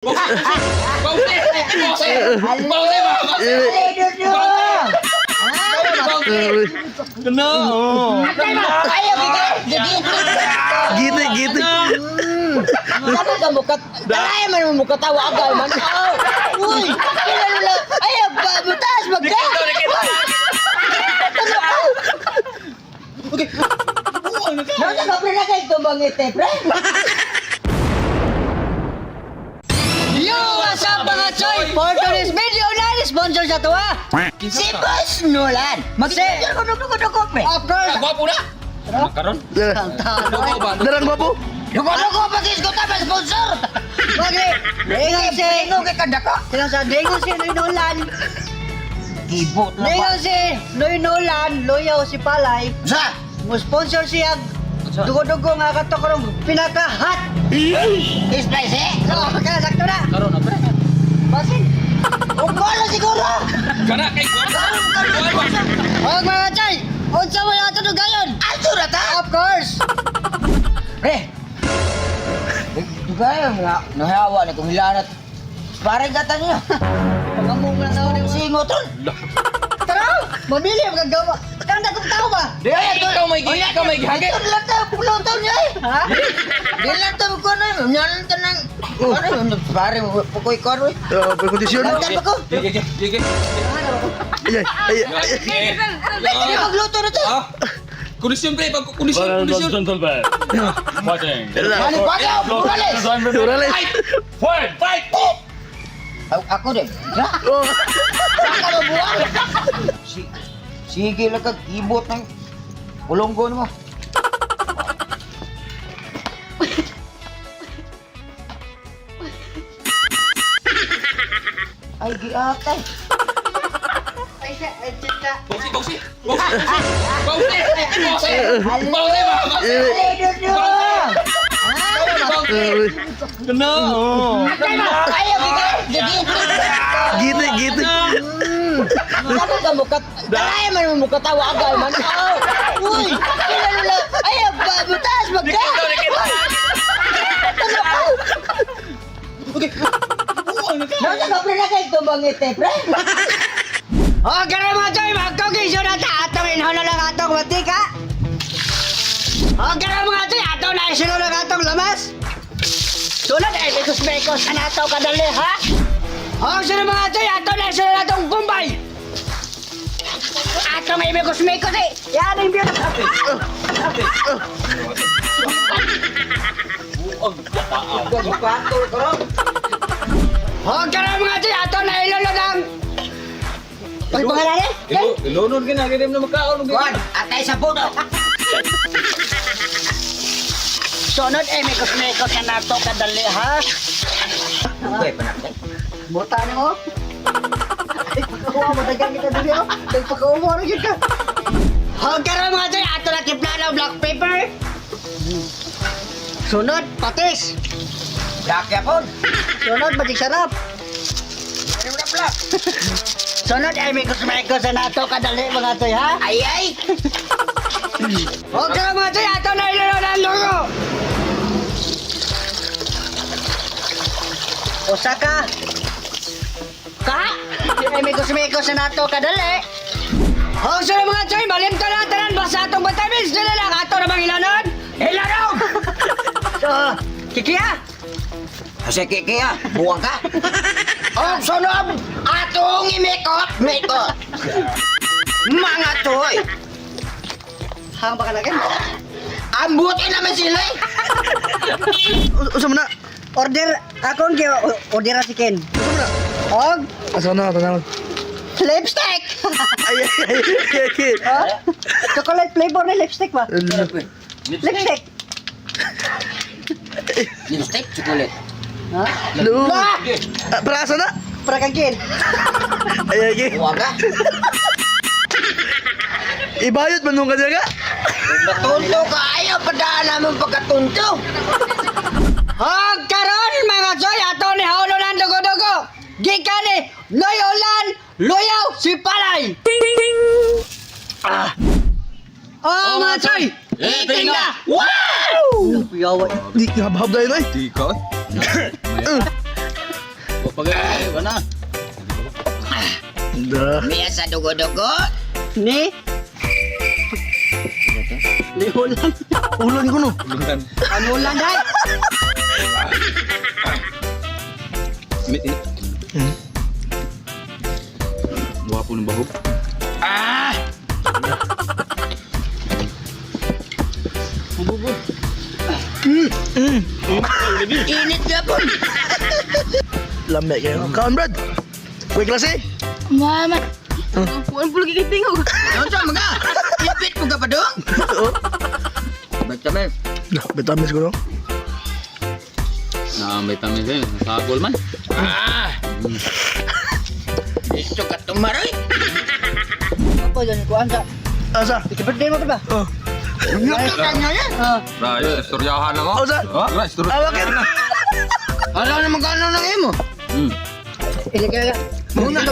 Gitu. Kenapa kamu kaya man mo katawa agay man? Uy, kilala. Ayaw, butas magka. Okay. Nasa ka pre na kay tumbang ite, pre. Yo, what's up mga choy? For today's video na sponsor sa to ha. Si Boss Nolan. Mag-sponsor ko pre. Of course. Gwapo na. Karon? Darang gwapo. Dugo pagis ko ta sponsor. Bagay. Dengon si kay kadako. Sila sa dengon si Nolan. Gibot na ba? Dengon si Nolan, loyaw si Palay. Sa mo sponsor siya. Dugo-dugo nga katokrong pinaka-hot. Spicy? Oo, kaya sakto na. Karon na pre. Basin. Ugolo siguro. Kana kay gwapo. Og mga chay, unsa mo yato dugayon? Ato na ta? Of course. Pre. Dugayon nga nahawa ni kung hilanat. Parang gata niya. Pangamong na naon ni singot ron. Tara, mamili ang gagawa. Kanda kong tao ba? Di ay ikaw may gihagay. Ito lang tayo, pulong taon niya eh. Ha? Di lang tayo ko na yun. Nyalan tayo ng... Ano? Pare, pukoy ko rin. Perkondisyon. Lantan pa ko. Gigi. Hindi magluto na to. Kondisyon pre, pag kondisyon. Fighting. Mani pa ka, Morales. Morales. Fight! Ako din. Ha? Saka na buwan. Sige lang kag ibot ng ulonggon mo. Ay, giatay. Bausi. Kena. Gitu. Kenapa kamu kaya man mo katawa agay man? Uy, kilala. Ayaw, butas magka. Okay. Nasa ka pre na kay tumbang ite, pre. Oh, kaya mga choy, magkokisyon na ta. Atong inhono lang atong matika. Oh, kaya mga choy, atong naisino lang atong lamas. Sunod, mekos na nato kadali, ha? Oh, sunod mga choy, atong naisino lang atong kumbay. Atong may mekos eh. Yan ang biyo na kape. Oh, kaya mga choy, atong nailolo ng... Pag pangalan eh? Ilunod ka na, girim na magkaon. Juan, atay sa puno. Sunod mekos na nato kadali, ha? Uy, panakay. Buta mo. Ay, pagkakuha mo, dagang kita dali, oh. Pagkakuha mo, rin ka. Huwag ka rin mga choy, ato na tipla ng black pepper. Sunod, patis. Black yapon. Sunod, batik sarap. Ano na black? Sunod, mekos na nato kadali, mga choy, ha? Ay! Huwag ka rin mga choy, ato na ilaro ng lugo. Osaka. Ka? Mekos na nato kadali. Oh, sino mga choy, malimta na tanan basta atong vitamins dili lang ato na bang ilanon? Ilanon! So, kikiya? Kasi kikiya, buwang ka. Oh, sunod, atong imekot. Mga choy. Hang baka lagyan? Ambutin naman sila eh. Usa mo na. Order, akong order si Ken. Og, Asa na tanawon. lipstick! Ay. Oh, chocolate flavor na lipstick ba? Lipstick! Lipstick, chocolate. Ha? Lu. Ah! Para asa na? Para kang Ken. Ay. Waga. Ibayot man nung kadyaga. Natunto ka, ayaw padaan namin pagkatunto. Hag karon mga choy, ato ni haulo ng dugo-dugo. Gikan ni Loyaw si Palay. Oh mga choy, eating na. Wow! Piyawa. Di ka habab dahil ay. Di ka. Da. Miya sa dugo-dugo. Ni? Lihulan. Ulan ko no. Lungan. Ano lang dahil? Init, init. Buha po ng bahog. Init ka po. Lamig kayo. Kaon, Brad. Kuy klase. Mama. Puan pula gigit tingog. Ano sa mga? Ipit mo ka pa doon? Oo. Ba't kami? Nah, betamis ko no. Na vitamin din. Sagol man. Gusto ka tumaroy? Apa dyan ko anda? Asa? Ikipagday mo pa ba? Oh. Nakita niya yan? Right, istoryahan na mo. Asa? Right, istoryahan. Awakin. Alam naman gano'n ng imo. Iligay ka. Muna.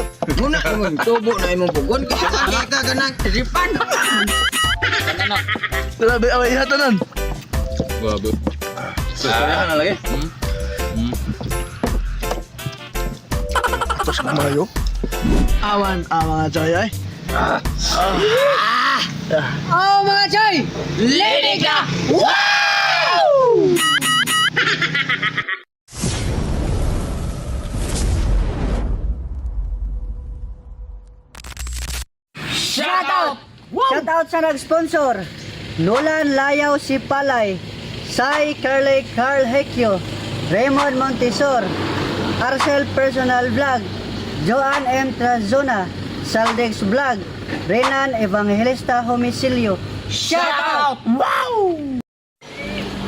Tubo na imong bugon. Kaya ka ganang tripan. Grabe, away hatanan. Babu. Istoryahan na lagi. Ito sa kumayo. Awan, mga chay ay. Oh mga choy! Lady ka! Wow! Shout out! Shout out sa nag-sponsor. Nolan Layaw si Palay, Sai Carly Carl Hekyo, Raymond Montesor, Arcel Personal Vlog, Joan M. Trazona, Saldex Vlog, Renan Evangelista Homicilio. Shout out! Wow!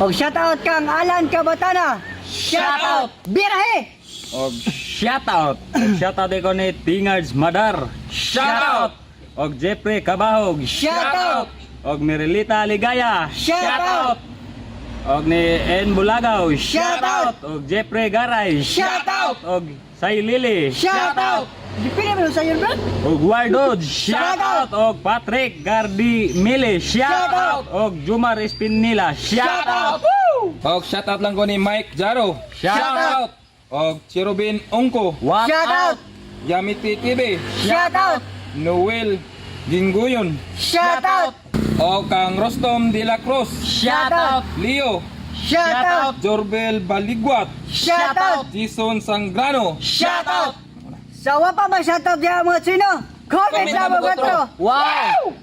Og shout out kang Alan Kabatana. Shout out! Birahe! Og shoutout. Shoutout ko ni Tingards Madar. Shoutout. Og Jeffrey Kabahog. Shoutout! Og Merilita Ligaya. Shoutout! Og ni En Bulagaw. Shoutout. Og Jeffrey Garay. Shoutout. Og Sai Lili. Shout out! Dipili mo sa iyo, bro? Og Wardod. Shoutout. Og Patrick Gardi Mili. Shoutout. Og Jumar Espinila. Shoutout! Og shoutout lang ko ni Mike Jaro. Shoutout. Og Cherubin Ongko. Shoutout! Yamiti TV. Shoutout! Noel Ginguyon. Shoutout! Og kang Rostom de la Cruz. Shoutout! Leo. Shoutout! Jorbel Baligwat. Shoutout! Jason Sangrano. Shoutout! Sa wapa mag-shoutout diya mga sino? Comment sa mga Comment sa mga batro! batro. Wow!